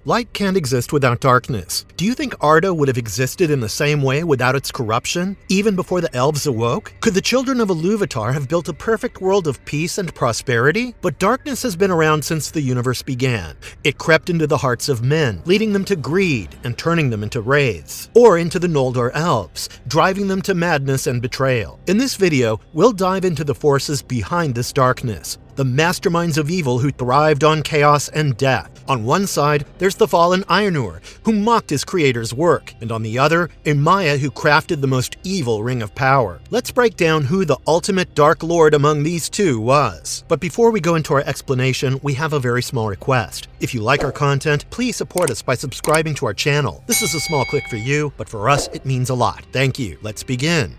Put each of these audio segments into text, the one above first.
Light can't exist without darkness. Do you think Arda would have existed in the same way without its corruption, even before the elves awoke? Could the Children of Ilúvatar have built a perfect world of peace and prosperity? But darkness has been around since the universe began. It crept into the hearts of men, leading them to greed and turning them into wraiths, or into the Noldor Elves, driving them to madness and betrayal. In this video, we'll dive into the forces behind this darkness, the masterminds of evil who thrived on chaos and death. On one side, there's the fallen Ainur, who mocked his creator's work, and on the other, a Maia who crafted the most evil ring of power. Let's break down who the ultimate Dark Lord among these two was. But before we go into our explanation, we have a very small request. If you like our content, please support us by subscribing to our channel. This is a small click for you, but for us, it means a lot. Thank you. Let's begin.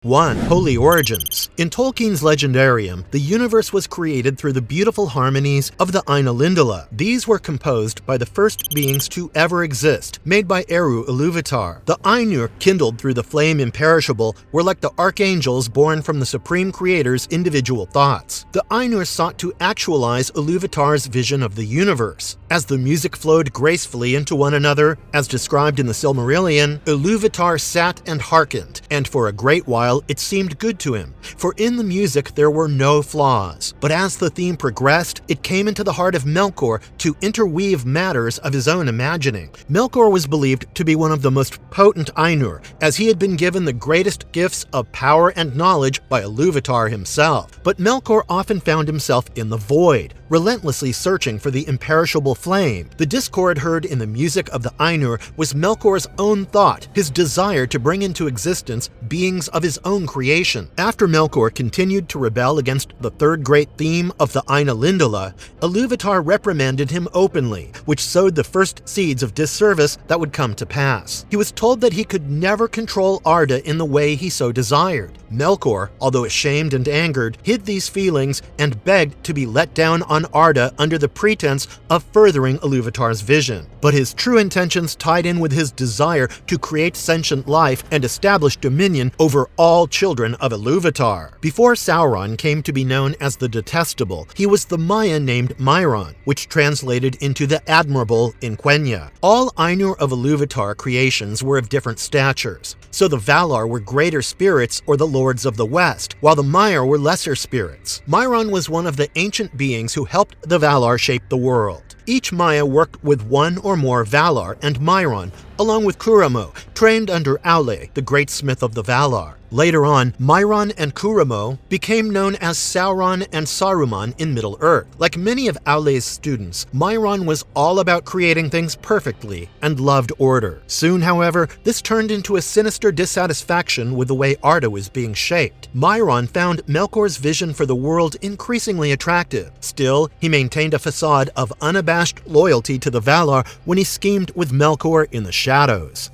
1. Holy Origins. In Tolkien's Legendarium, the universe was created through the beautiful harmonies of the Ainur. These were composed by the first beings to ever exist, made by Eru Ilúvatar. The Ainur, kindled through the flame imperishable, were like the archangels born from the Supreme Creator's individual thoughts. The Ainur sought to actualize Ilúvatar's vision of the universe. As the music flowed gracefully into one another, as described in the Silmarillion, Ilúvatar sat and hearkened, and for a great while it seemed good to him, for in the music there were no flaws. But as the theme progressed, it came into the heart of Melkor to interweave matters of his own imagining. Melkor was believed to be one of the most potent Ainur, as he had been given the greatest gifts of power and knowledge by Ilúvatar himself. But Melkor often found himself in the void, relentlessly searching for the imperishable flame. The discord heard in the music of the Ainur was Melkor's own thought, his desire to bring into existence beings of his own creation. After Melkor continued to rebel against the third great theme of the Ainur, Ilúvatar reprimanded him openly, which sowed the first seeds of disservice that would come to pass. He was told that he could never control Arda in the way he so desired. Melkor, although ashamed and angered, hid these feelings and begged to be let down on Arda under the pretense of furthering Ilúvatar's vision. But his true intentions tied in with his desire to create sentient life and establish dominion over all children of Ilúvatar. Before Sauron came to be known as the Detestable, he was the Maia named Mairon, which translated into the Admirable in Quenya. All Ainur of Ilúvatar creations were of different statures. So the Valor were greater spirits or the lords of the West, while the Maia were lesser spirits. Mairon was one of the ancient beings who helped the Valor shape the world. Each Maia worked with one or more Valor and Mairon, along with Kuramo, trained under Aule, the great smith of the Valor. Later on, Mairon and Kuramo became known as Sauron and Saruman in Middle-earth. Like many of Aule's students, Mairon was all about creating things perfectly and loved order. Soon, however, this turned into a sinister dissatisfaction with the way Arda was being shaped. Mairon found Melkor's vision for the world increasingly attractive. Still, he maintained a facade of unabashed loyalty to the Valar when he schemed with Melkor in the shadows.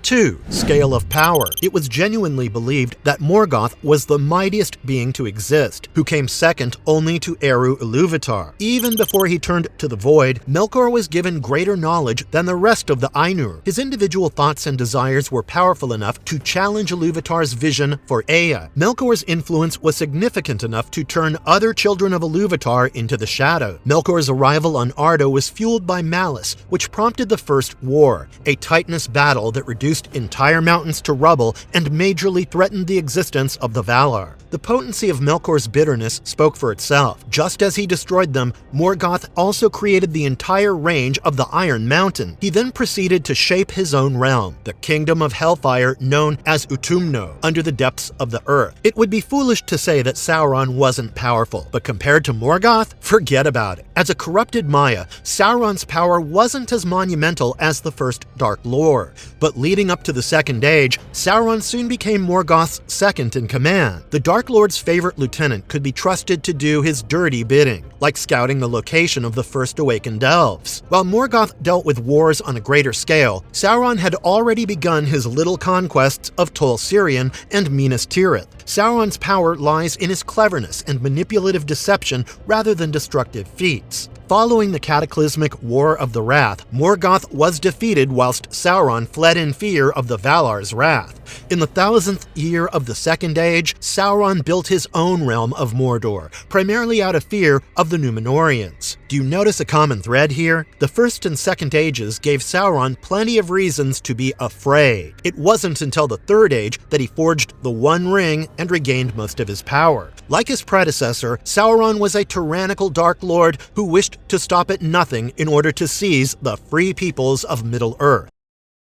2. Scale of power. It was genuinely believed that Morgoth was the mightiest being to exist, who came second only to Eru Ilúvatar. Even before he turned to the void, Melkor was given greater knowledge than the rest of the Ainur. His individual thoughts and desires were powerful enough to challenge Ilúvatar's vision for Ea. Melkor's influence was significant enough to turn other children of Ilúvatar into the shadow. Melkor's arrival on Arda was fueled by malice, which prompted the First War, a Titanous battle that reduced entire mountains to rubble and majorly threatened the existence of the Valar. The potency of Melkor's bitterness spoke for itself. Just as he destroyed them, Morgoth also created the entire range of the Iron Mountain. He then proceeded to shape his own realm, the kingdom of Hellfire known as Utumno, under the depths of the earth. It would be foolish to say that Sauron wasn't powerful, but compared to Morgoth, forget about it. As a corrupted Maia, Sauron's power wasn't as monumental as the first Dark Lord, but leading up to the Second Age, Sauron soon became Morgoth's second in command. The Dark Lord's favorite lieutenant could be trusted to do his dirty bidding, like scouting the location of the first awakened elves. While Morgoth dealt with wars on a greater scale, Sauron had already begun his little conquests of Tol Sirion and Minas Tirith. Sauron's power lies in his cleverness and manipulative deception rather than destructive feats. Following the cataclysmic War of the Wrath, Morgoth was defeated whilst Sauron fled in fear of the Valar's wrath. In the 1000th year of the Second Age, Sauron built his own realm of Mordor, primarily out of fear of the Númenóreans. Do you notice a common thread here? The First and Second Ages gave Sauron plenty of reasons to be afraid. It wasn't until the Third Age that he forged the One Ring and regained most of his power. Like his predecessor, Sauron was a tyrannical Dark Lord who wished to stop at nothing in order to seize the free peoples of Middle-earth.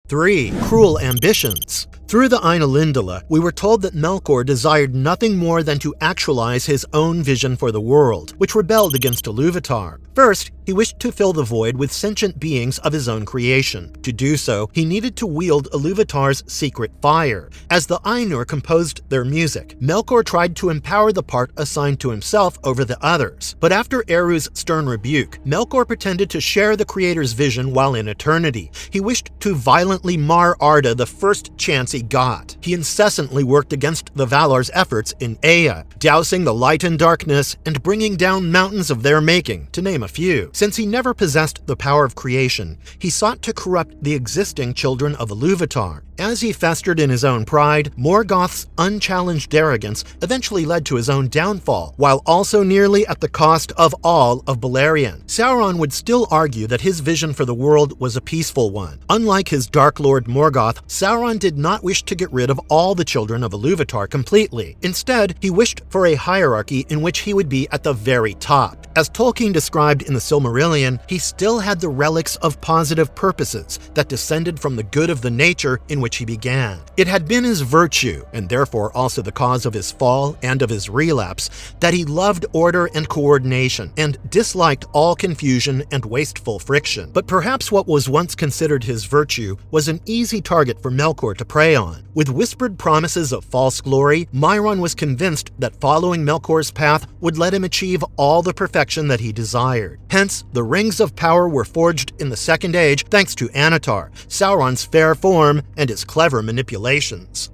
3. Cruel ambitions. Through the Ainulindala, we were told that Melkor desired nothing more than to actualize his own vision for the world, which rebelled against Ilúvatar. First, he wished to fill the void with sentient beings of his own creation. To do so, he needed to wield Ilúvatar's secret fire. As the Ainur composed their music, Melkor tried to empower the part assigned to himself over the others. But after Eru's stern rebuke, Melkor pretended to share the creator's vision while in eternity. He wished to violently mar Arda the first chance he got. He incessantly worked against the Valar's efforts in Ea, dousing the light in darkness and bringing down mountains of their making, to name a few. Since he never possessed the power of creation, he sought to corrupt the existing Children of Ilúvatar. As he festered in his own pride, Morgoth's unchallenged arrogance eventually led to his own downfall, while also nearly at the cost of all of Beleriand. Sauron would still argue that his vision for the world was a peaceful one. Unlike his Dark Lord Morgoth, Sauron did not wish to get rid of all the Children of Ilúvatar completely. Instead, he wished for a hierarchy in which he would be at the very top. As Tolkien described in the Silmarillion, he still had the relics of positive purposes that descended from the good of the nature in which he began. It had been his virtue, and therefore also the cause of his fall and of his relapse, that he loved order and coordination, and disliked all confusion and wasteful friction. But perhaps what was once considered his virtue was an easy target for Melkor to prey on. With whispered promises of false glory, Mairon was convinced that following Melkor's path would let him achieve all the perfection that he desired. Hence, the Rings of Power were forged in the Second Age thanks to Annatar, Sauron's fair form, and his clever manipulations.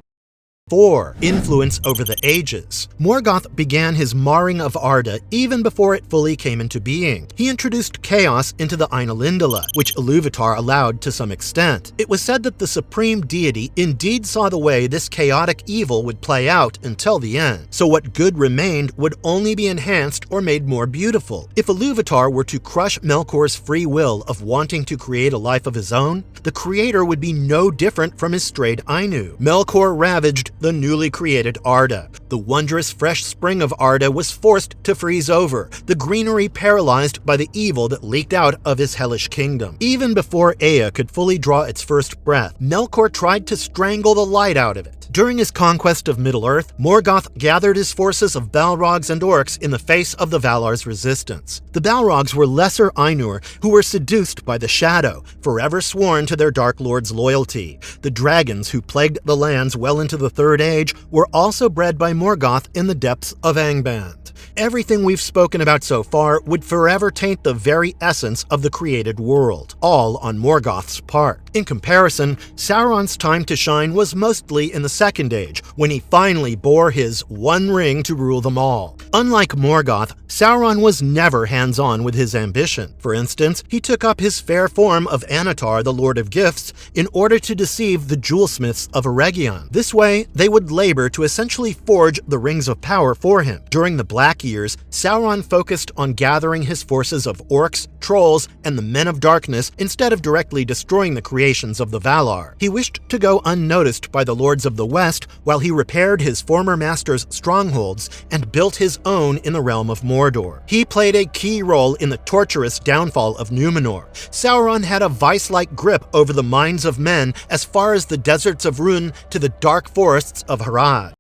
4. Influence over the ages. Morgoth began his marring of Arda even before it fully came into being. He introduced chaos into the Ainulindala, which Ilúvatar allowed to some extent. It was said that the supreme deity indeed saw the way this chaotic evil would play out until the end, so what good remained would only be enhanced or made more beautiful. If Ilúvatar were to crush Melkor's free will of wanting to create a life of his own, the creator would be no different from his strayed Ainur. Melkor ravaged the newly created Arda. The wondrous fresh spring of Arda was forced to freeze over, the greenery paralyzed by the evil that leaked out of his hellish kingdom. Even before Ea could fully draw its first breath, Melkor tried to strangle the light out of it. During his conquest of Middle-earth, Morgoth gathered his forces of Balrogs and Orcs in the face of the Valar's resistance. The Balrogs were lesser Ainur who were seduced by the Shadow, forever sworn to their Dark Lord's loyalty. The dragons who plagued the lands well into the Third Age were also bred by Morgoth in the depths of Angband. Everything we've spoken about so far would forever taint the very essence of the created world, all on Morgoth's part. In comparison, Sauron's time to shine was mostly in the Second Age, when he finally bore his One Ring to rule them all. Unlike Morgoth, Sauron was never hands-on with his ambition. For instance, he took up his fair form of Annatar, the Lord of Gifts, in order to deceive the jewelsmiths of Eregion. This way, they would labor to essentially forge the Rings of Power for him. During the Black Years, Sauron focused on gathering his forces of orcs, trolls, and the Men of Darkness instead of directly destroying the creations of the Valar. He wished to go unnoticed by the Lords of the West while he repaired his former master's strongholds and built his own in the realm of Mordor. He played a key role in the torturous downfall of Númenor. Sauron had a vice-like grip over the minds of men as far as the deserts of Rhûn to the dark forests of Harad.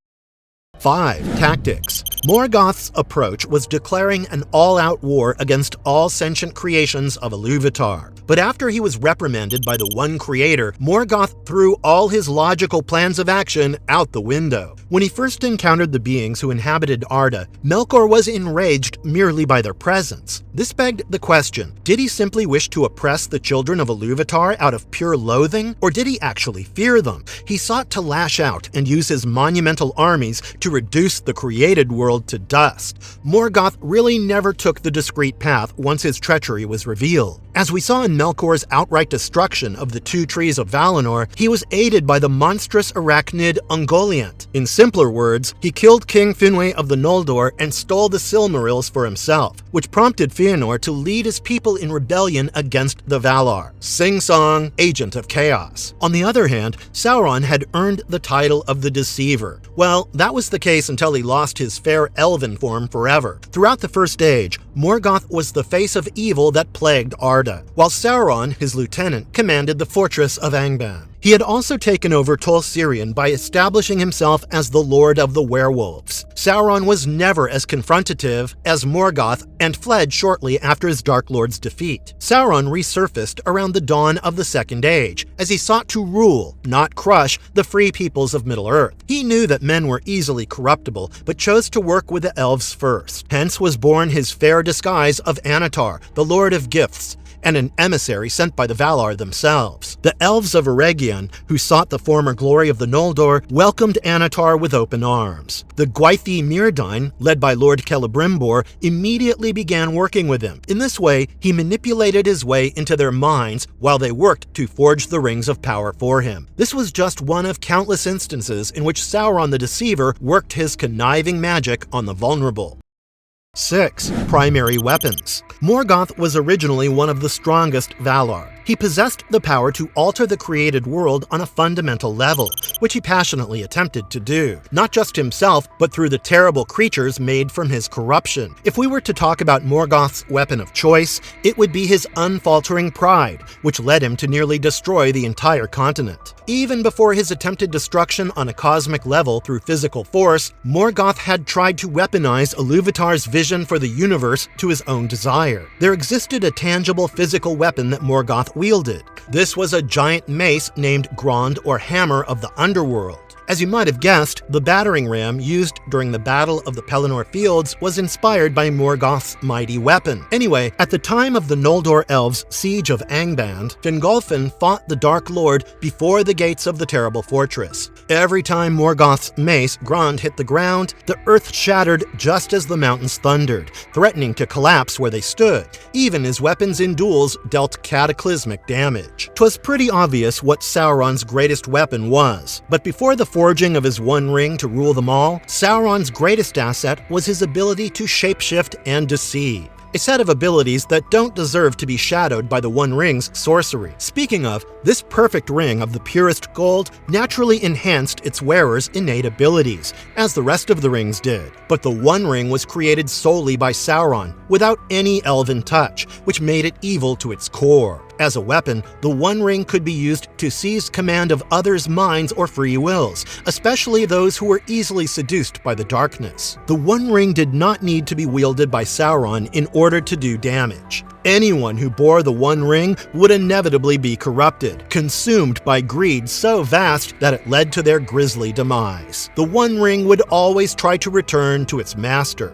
5. Tactics. Morgoth's approach was declaring an all-out war against all sentient creations of Ilúvatar. But after he was reprimanded by the One Creator, Morgoth threw all his logical plans of action out the window. When he first encountered the beings who inhabited Arda, Melkor was enraged merely by their presence. This begged the question, did he simply wish to oppress the Children of Ilúvatar out of pure loathing, or did he actually fear them? He sought to lash out and use his monumental armies to reduced the created world to dust, Morgoth really never took the discreet path once his treachery was revealed. As we saw in Melkor's outright destruction of the two trees of Valinor, he was aided by the monstrous arachnid Ungoliant. In simpler words, he killed King Finwë of the Noldor and stole the Silmarils for himself, which prompted Fëanor to lead his people in rebellion against the Valar. Sing-song, agent of chaos. On the other hand, Sauron had earned the title of the Deceiver. Well, that was the case until he lost his fair elven form forever. Throughout the First Age, Morgoth was the face of evil that plagued Arda, while Sauron, his lieutenant, commanded the fortress of Angband. He had also taken over Tol Sirion by establishing himself as the Lord of the Werewolves. Sauron was never as confrontative as Morgoth and fled shortly after his Dark Lord's defeat. Sauron resurfaced around the dawn of the Second Age, as he sought to rule, not crush, the free peoples of Middle-earth. He knew that men were easily corruptible, but chose to work with the elves first. Hence was born his fair disguise of Anatar, the Lord of Gifts, and an emissary sent by the Valar themselves. The elves of Eregion, who sought the former glory of the Noldor, welcomed Anatar with open arms. The Gwythi Myrdain, led by Lord Celebrimbor, immediately began working with him. In this way, he manipulated his way into their minds while they worked to forge the rings of power for him. This was just one of countless instances in which Sauron the Deceiver worked his conniving magic on the vulnerable. 6. Primary weapons. Morgoth was originally one of the strongest Valar. He possessed the power to alter the created world on a fundamental level, which he passionately attempted to do, not just himself, but through the terrible creatures made from his corruption. If we were to talk about Morgoth's weapon of choice, it would be his unfaltering pride, which led him to nearly destroy the entire continent. Even before his attempted destruction on a cosmic level through physical force, Morgoth had tried to weaponize Ilúvatar's vision for the universe to his own desire. There existed a tangible physical weapon that Morgoth wielded. This was a giant mace named Grond, or Hammer of the Underworld. As you might have guessed, the battering ram used during the Battle of the Pelennor Fields was inspired by Morgoth's mighty weapon. Anyway, at the time of the Noldor Elves' siege of Angband, Fingolfin fought the Dark Lord before the gates of the terrible fortress. Every time Morgoth's mace, Grond, hit the ground, the earth shattered just as the mountains thundered, threatening to collapse where they stood. Even his weapons in duels dealt cataclysmic damage. 'Twas pretty obvious what Sauron's greatest weapon was, but before the forging of his One Ring to rule them all, Sauron's greatest asset was his ability to shapeshift and deceive. A set of abilities that don't deserve to be shadowed by the One Ring's sorcery. Speaking of, this perfect ring of the purest gold naturally enhanced its wearer's innate abilities, as the rest of the rings did. But the One Ring was created solely by Sauron, without any elven touch, which made it evil to its core. As a weapon, the One Ring could be used to seize command of others' minds or free wills, especially those who were easily seduced by the darkness. The One Ring did not need to be wielded by Sauron in order to do damage. Anyone who bore the One Ring would inevitably be corrupted, consumed by greed so vast that it led to their grisly demise. The One Ring would always try to return to its master.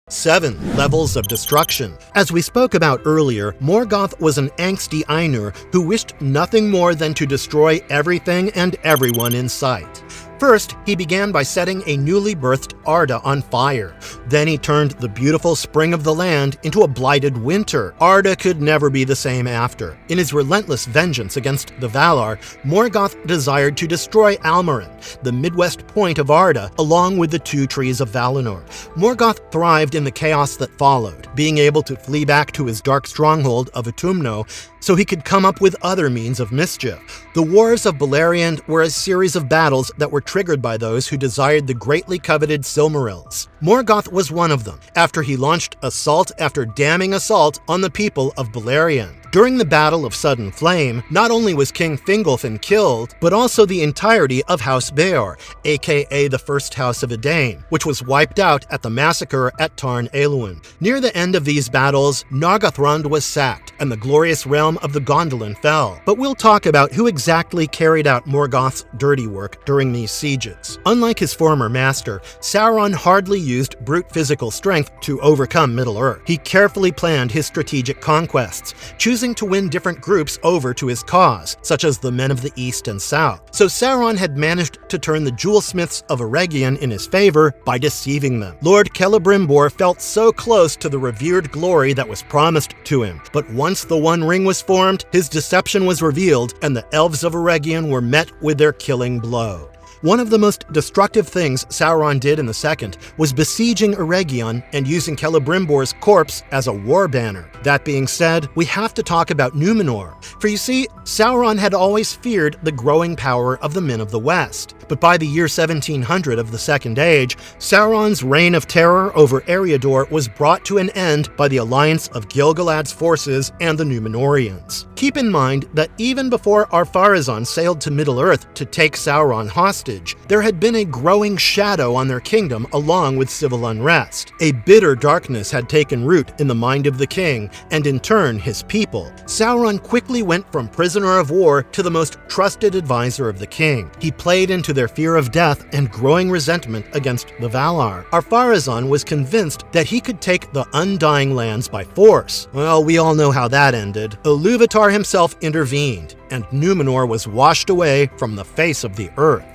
7. Levels of destruction. As we spoke about earlier, Morgoth was an angsty Ainur who wished nothing more than to destroy everything and everyone in sight. First, he began by setting a newly birthed Arda on fire. Then he turned the beautiful spring of the land into a blighted winter. Arda could never be the same after. In his relentless vengeance against the Valar, Morgoth desired to destroy Almarin, the midwest point of Arda, along with the two trees of Valinor. Morgoth thrived in the chaos that followed, being able to flee back to his dark stronghold of Utumno so he could come up with other means of mischief. The Wars of Beleriand were a series of battles that were triggered by those who desired the greatly coveted Silmarils. Morgoth was one of them, after he launched assault after damning assault on the people of Beleriand. During the Battle of Sudden Flame, not only was King Fingolfin killed, but also the entirety of House Beor, aka the First House of Edain, which was wiped out at the massacre at Tarn Eluin. Near the end of these battles, Nargothrond was sacked, and the glorious realm of the Gondolin fell. But we'll talk about who exactly carried out Morgoth's dirty work during these sieges. Unlike his former master, Sauron hardly used brute physical strength to overcome Middle-earth. He carefully planned his strategic conquests, choosing choosing to win different groups over to his cause, such as the Men of the East and South. So Sauron had managed to turn the jewelsmiths of Eregion in his favor by deceiving them. Lord Celebrimbor felt so close to the revered glory that was promised to him, but once the One Ring was formed, his deception was revealed, and the elves of Eregion were met with their killing blow. One of the most destructive things Sauron did in the second was besieging Eregion and using Celebrimbor's corpse as a war banner. That being said, we have to talk about Numenor. For you see, Sauron had always feared the growing power of the Men of the West. But by the year 1700 of the Second Age, Sauron's reign of terror over Eriador was brought to an end by the alliance of Gil-galad's forces and the Númenóreans. Keep in mind that even before Ar-Pharazôn sailed to Middle-earth to take Sauron hostage, there had been a growing shadow on their kingdom along with civil unrest. A bitter darkness had taken root in the mind of the king, and in turn his people. Sauron quickly went from prisoner of war to the most trusted advisor of the king. He played into their fear of death and growing resentment against the Valar. Ar-Pharazôn was convinced that he could take the Undying Lands by force. Well, we all know how that ended. Ilúvatar himself intervened, and Numenor was washed away from the face of the earth.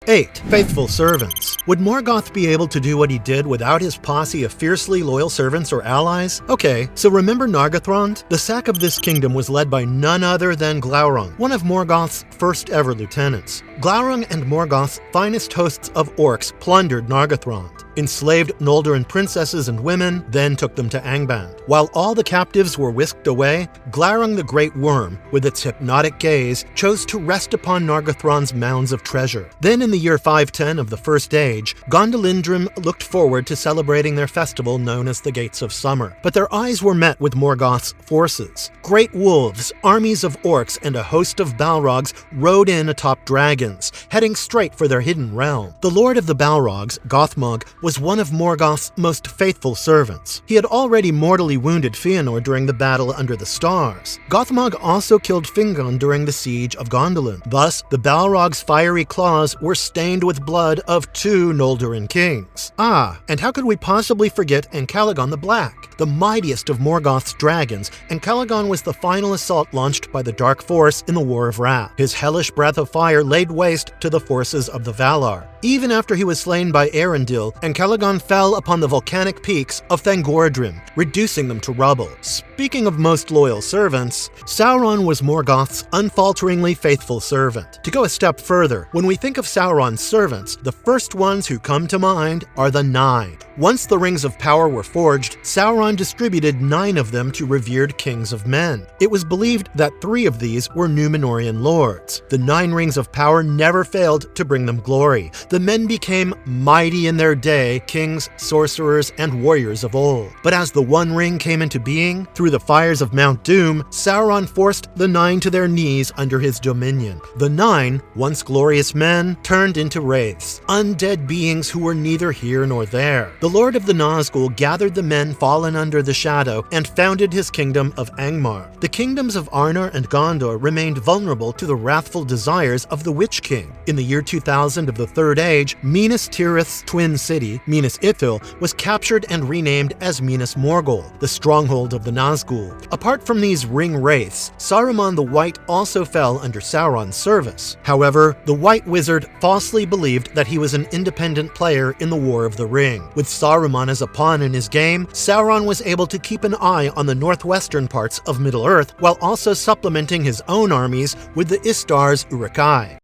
8. Faithful servants. Would Morgoth be able to do what he did without his posse of fiercely loyal servants or allies? Okay, so remember Nargothrond? The sack of this kingdom was led by none other than Glaurung, one of Morgoth's first ever lieutenants. Glaurung and Morgoth's finest hosts of orcs plundered Nargothrond, enslaved Noldoran princesses and women, then took them to Angband. While all the captives were whisked away, Glaurung the Great Worm, with its hypnotic gaze, chose to rest upon Nargothrond's mounds of treasure. Then in the year 510 of the First Age, Gondolindrim looked forward to celebrating their festival known as the Gates of Summer. But their eyes were met with Morgoth's forces. Great wolves, armies of orcs, and a host of Balrogs rode in atop dragons, heading straight for their hidden realm. The Lord of the Balrogs, Gothmog, was one of Morgoth's most faithful servants. He had already mortally wounded Fëanor during the battle under the stars. Gothmog also killed Fingon during the siege of Gondolin. Thus, the Balrog's fiery claws were stained with blood of 2 Noldoran kings. Ah, and how could we possibly forget Encalagon the Black, the mightiest of Morgoth's dragons? Encalagon was the final assault launched by the Dark Force in the War of Wrath. His hellish breath of fire laid waste to the forces of the Valar. Even after he was slain by Arundel, Encalagon fell upon the volcanic peaks of Thangordrim, reducing them to rubble. Speaking of most loyal servants, Sauron was Morgoth's unfalteringly faithful servant. To go a step further, when we think of Sauron's servants, the first ones who come to mind are the Nine. Once the Rings of Power were forged, Sauron distributed 9 of them to revered kings of men. It was believed that 3 of these were Númenórean lords. The 9 Rings of Power never failed to bring them glory. The men became mighty in their day, kings, sorcerers, and warriors of old. But as the One Ring came into being, through the fires of Mount Doom, Sauron forced the 9 to their knees under his dominion. The 9, once glorious men, turned into wraiths, undead beings who were neither here nor there. The Lord of the Nazgul gathered the men fallen under the shadow and founded his kingdom of Angmar. The kingdoms of Arnor and Gondor remained vulnerable to the wrathful desires of the Witch King. In the year 2000 of the Third Age, Minas Tirith's twin city, Minas Ithil, was captured and renamed as Minas Morgul, the stronghold of the Nazgul. Apart from these ring wraiths, Saruman the White also fell under Sauron's service. However, the White Wizard falsely believed that he was an independent player in the War of the Ring. With Saruman as a pawn in his game, Sauron was able to keep an eye on the northwestern parts of Middle-earth while also supplementing his own armies with the Istar's Uruk-hai.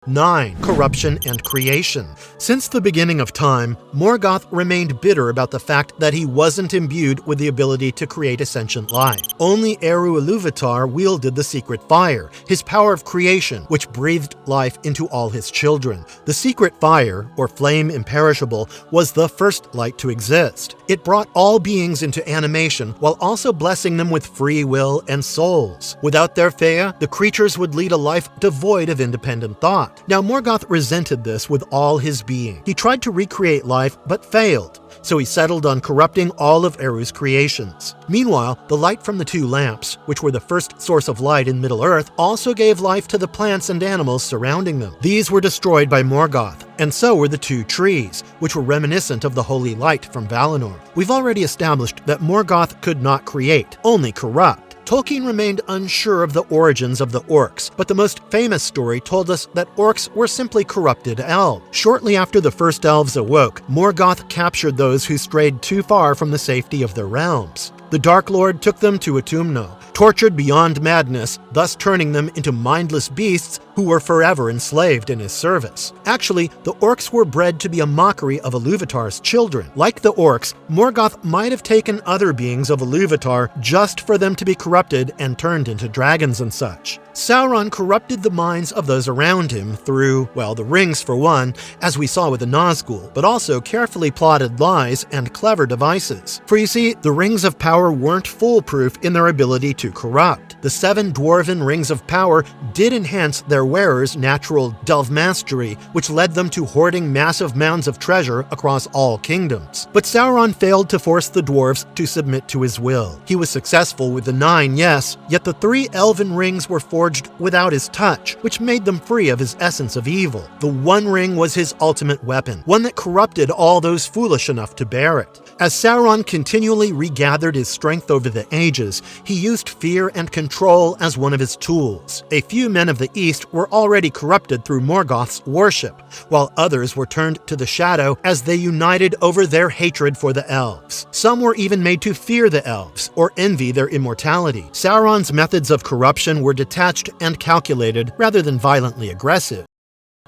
9. Corruption and creation. Since the beginning of time, Morgoth remained bitter about the fact that he wasn't imbued with the ability to create a sentient life. Only Eru Ilúvatar wielded the secret fire, his power of creation, which breathed life into all his children. The secret fire, or flame imperishable, was the first light to exist. It brought all beings into animation while also blessing them with free will and souls. Without their Fëa, the creatures would lead a life devoid of independent thought. Now Morgoth resented this with all his being. He tried to recreate life, but failed, so he settled on corrupting all of Eru's creations. Meanwhile, the light from the 2 lamps, which were the first source of light in Middle-earth, also gave life to the plants and animals surrounding them. These were destroyed by Morgoth, and so were the 2 trees, which were reminiscent of the holy light from Valinor. We've already established that Morgoth could not create, only corrupt. Tolkien remained unsure of the origins of the orcs, but the most famous story told us that orcs were simply corrupted elves. Shortly after the first elves awoke, Morgoth captured those who strayed too far from the safety of their realms. The Dark Lord took them to Atumno, tortured beyond madness, thus turning them into mindless beasts who were forever enslaved in his service. Actually, the orcs were bred to be a mockery of Ilúvatar's children. Like the orcs, Morgoth might have taken other beings of Ilúvatar just for them to be corrupted and turned into dragons and such. Sauron corrupted the minds of those around him through, well, the rings for one, as we saw with the Nazgul, but also carefully plotted lies and clever devices. For you see, the Rings of Power weren't foolproof in their ability to corrupt. The 7 dwarven Rings of Power did enhance their wearers' natural delve mastery, which led them to hoarding massive mounds of treasure across all kingdoms. But Sauron failed to force the dwarves to submit to his will. He was successful with the 9, yes, yet the 3 elven rings were forged without his touch, which made them free of his essence of evil. The One Ring was his ultimate weapon, one that corrupted all those foolish enough to bear it. As Sauron continually regathered his strength over the ages, he used fear and control as one of his tools. A few men of the East were already corrupted through Morgoth's worship, while others were turned to the shadow as they united over their hatred for the elves. Some were even made to fear the elves, or envy their immortality. Sauron's methods of corruption were detached and calculated rather than violently aggressive.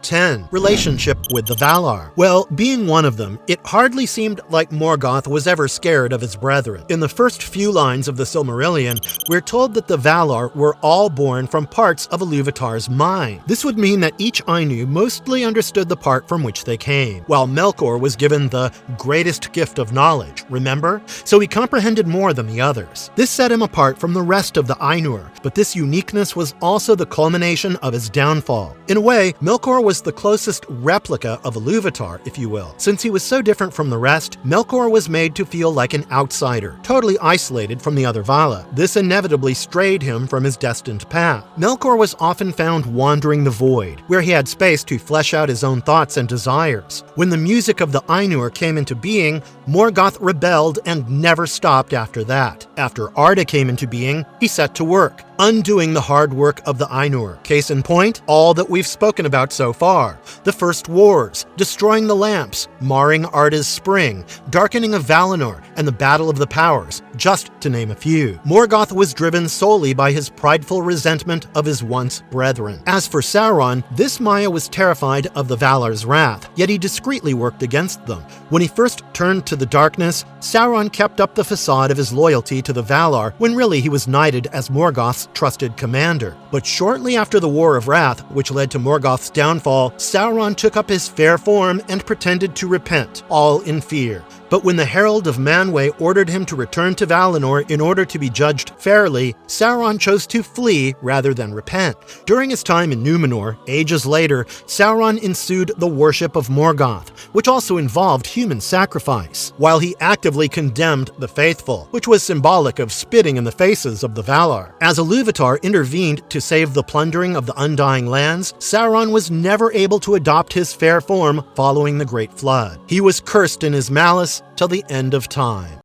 10. Relationship with the Valar. Well, being one of them, it hardly seemed like Morgoth was ever scared of his brethren. In the first few lines of the Silmarillion, we're told that the Valar were all born from parts of Ilúvatar's mind. This would mean that each Ainur mostly understood the part from which they came, while Melkor was given the greatest gift of knowledge, remember? So he comprehended more than the others. This set him apart from the rest of the Ainur, but this uniqueness was also the culmination of his downfall. In a way, Melkor was the closest replica of Ilúvatar, if you will. Since he was so different from the rest, Melkor was made to feel like an outsider, totally isolated from the other Vala. This inevitably strayed him from his destined path. Melkor was often found wandering the void, where he had space to flesh out his own thoughts and desires. When the music of the Ainur came into being, Morgoth rebelled and never stopped after that. After Arda came into being, he set to work, undoing the hard work of the Ainur. Case in point, all that we've spoken about so far. The First Wars, destroying the lamps, marring Arda's spring, darkening of Valinor, and the Battle of the Powers, just to name a few. Morgoth was driven solely by his prideful resentment of his once brethren. As for Sauron, this Maia was terrified of the Valar's wrath, yet he discreetly worked against them. When he first turned to the darkness, Sauron kept up the facade of his loyalty to the Valar, when really he was knighted as Morgoth's trusted commander. But shortly after the War of Wrath, which led to Morgoth's downfall, Sauron took up his fair form and pretended to repent, all in fear. But when the Herald of Manwë ordered him to return to Valinor in order to be judged fairly, Sauron chose to flee rather than repent. During his time in Númenor, ages later, Sauron ensued the worship of Morgoth, which also involved human sacrifice, while he actively condemned the faithful, which was symbolic of spitting in the faces of the Valar. As Ilúvatar intervened to save the plundering of the Undying Lands, Sauron was never able to adopt his fair form following the Great Flood. He was cursed in his malice till the end of time.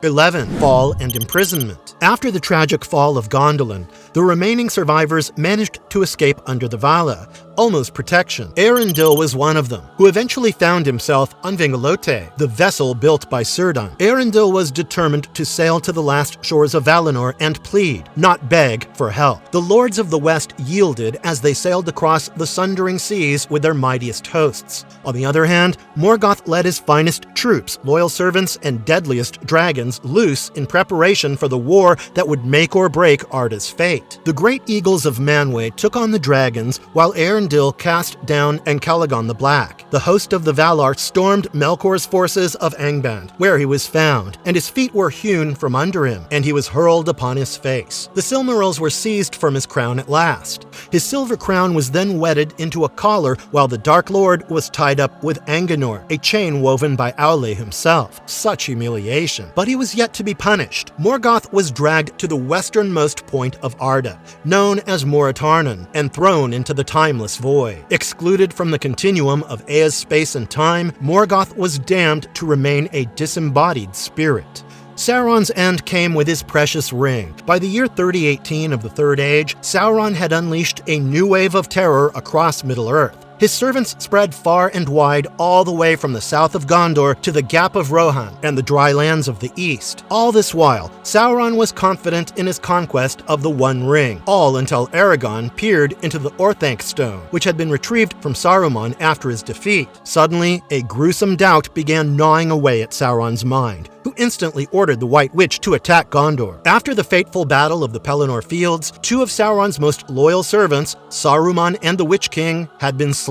11. Fall and imprisonment. After the tragic fall of Gondolin, the remaining survivors managed to escape under the Vala, almost protection. Arundel was one of them, who eventually found himself on Vingalote, the vessel built by Círdan. Arundel was determined to sail to the last shores of Valinor and plead, not beg, for help. The lords of the West yielded as they sailed across the sundering seas with their mightiest hosts. On the other hand, Morgoth led his finest troops, loyal servants, and deadliest dragons loose in preparation for the war that would make or break Arda's fate. The great eagles of Manwë took on the dragons, while Arundel cast down Encalagon the Black. The host of the Valar stormed Melkor's forces of Angband, where he was found, and his feet were hewn from under him, and he was hurled upon his face. The Silmarils were seized from his crown at last. His silver crown was then wedded into a collar, while the Dark Lord was tied up with Anganor, a chain woven by Aule himself. Such humiliation. But he was yet to be punished. Morgoth was dragged to the westernmost point of Arda, known as Moratarnan, and thrown into the timeless void. Excluded from the continuum of Ea's space and time, Morgoth was damned to remain a disembodied spirit. Sauron's end came with his precious ring. By the year 3018 of the Third Age, Sauron had unleashed a new wave of terror across Middle-earth. His servants spread far and wide, all the way from the south of Gondor to the Gap of Rohan and the dry lands of the east. All this while, Sauron was confident in his conquest of the One Ring, all until Aragorn peered into the Orthanc stone, which had been retrieved from Saruman after his defeat. Suddenly, a gruesome doubt began gnawing away at Sauron's mind, who instantly ordered the White Witch to attack Gondor. After the fateful battle of the Pelennor Fields, two of Sauron's most loyal servants, Saruman and the Witch King, had been slain.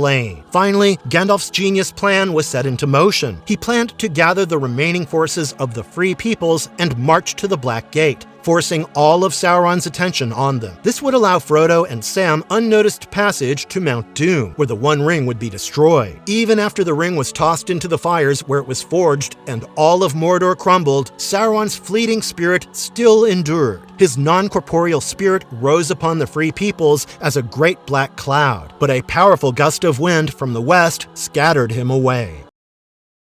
Finally, Gandalf's genius plan was set into motion. He planned to gather the remaining forces of the Free Peoples and march to the Black Gate, forcing all of Sauron's attention on them. This would allow Frodo and Sam unnoticed passage to Mount Doom, where the One Ring would be destroyed. Even after the ring was tossed into the fires where it was forged and all of Mordor crumbled, Sauron's fleeting spirit still endured. His non-corporeal spirit rose upon the Free Peoples as a great black cloud, but a powerful gust of wind from the west scattered him away.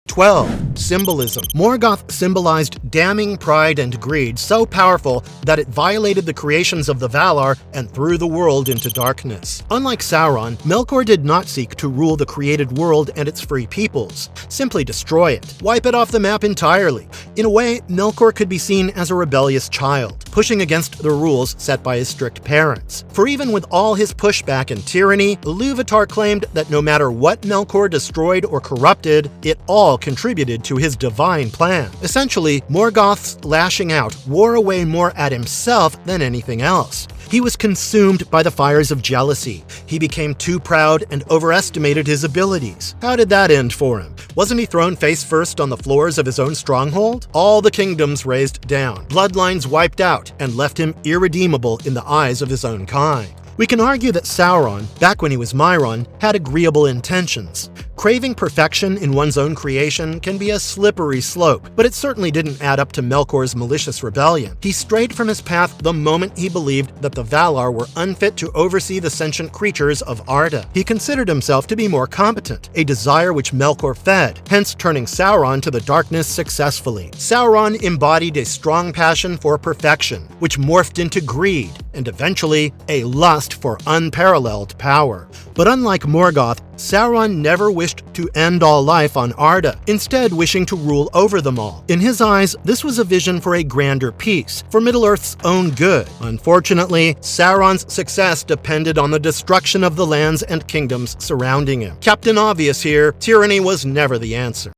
12. Symbolism. Morgoth symbolized damning pride and greed so powerful that it violated the creations of the Valar and threw the world into darkness. Unlike Sauron, Melkor did not seek to rule the created world and its free peoples. Simply destroy it. Wipe it off the map entirely. In a way, Melkor could be seen as a rebellious child, pushing against the rules set by his strict parents. For even with all his pushback and tyranny, Ilúvatar claimed that no matter what Melkor destroyed or corrupted, it all contributed to his divine plan. Essentially, Morgoth's lashing out wore away more at himself than anything else. He was consumed by the fires of jealousy. He became too proud and overestimated his abilities. How did that end for him? Wasn't he thrown face first on the floors of his own stronghold? All the kingdoms razed down, bloodlines wiped out, and left him irredeemable in the eyes of his own kind. We can argue that Sauron, back when he was Mairon, had agreeable intentions. Craving perfection in one's own creation can be a slippery slope, but it certainly didn't add up to Melkor's malicious rebellion. He strayed from his path the moment he believed that the Valar were unfit to oversee the sentient creatures of Arda. He considered himself to be more competent, a desire which Melkor fed, hence turning Sauron to the darkness successfully. Sauron embodied a strong passion for perfection, which morphed into greed, and eventually a lust for unparalleled power. But unlike Morgoth, Sauron never wished to end all life on Arda, instead wishing to rule over them all. In his eyes, this was a vision for a grander peace, for Middle-earth's own good. Unfortunately, Sauron's success depended on the destruction of the lands and kingdoms surrounding him. Captain Obvious here, tyranny was never the answer.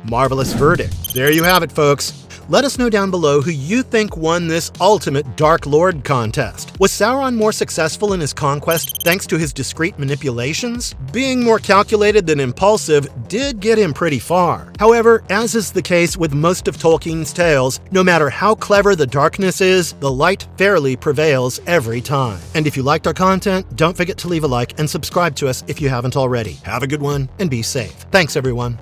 Marvelous verdict. There you have it, folks. Let us know down below who you think won this ultimate Dark Lord contest. Was Sauron more successful in his conquest thanks to his discreet manipulations? Being more calculated than impulsive did get him pretty far. However, as is the case with most of Tolkien's tales, no matter how clever the darkness is, the light fairly prevails every time. And if you liked our content, don't forget to leave a like and subscribe to us if you haven't already. Have a good one and be safe. Thanks, everyone.